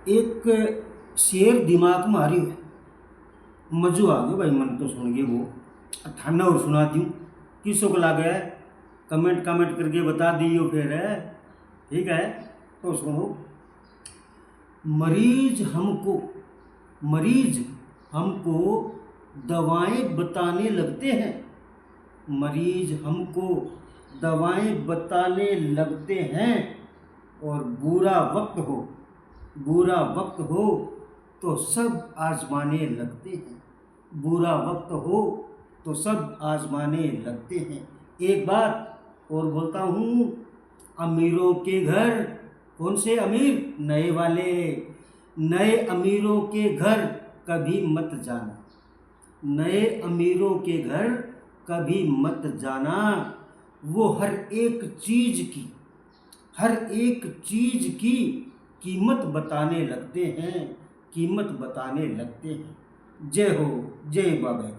एक शेर दिमाग में आ रही है। मजो आ गयो भाई, मन तो सुन गए वो थाना और सुना दूँ किसों को लागे है। कमेंट कमेंट करके बता दियो फिर है। ठीक है, तो सुनो। मरीज हमको मरीज हमको दवाएं बताने लगते हैं। मरीज हमको दवाएं बताने लगते हैं। और बुरा वक्त हो तो सब आजमाने लगते हैं। बुरा वक्त हो तो सब आजमाने लगते हैं। एक बात और बोलता हूँ, अमीरों के घर, कौन से अमीर? नए वाले। नए अमीरों के घर कभी मत जाना। नए अमीरों के घर कभी मत जाना। वो हर एक चीज की कीमत बताने लगते हैं। कीमत बताने लगते हैं। जय हो, जय बाबा।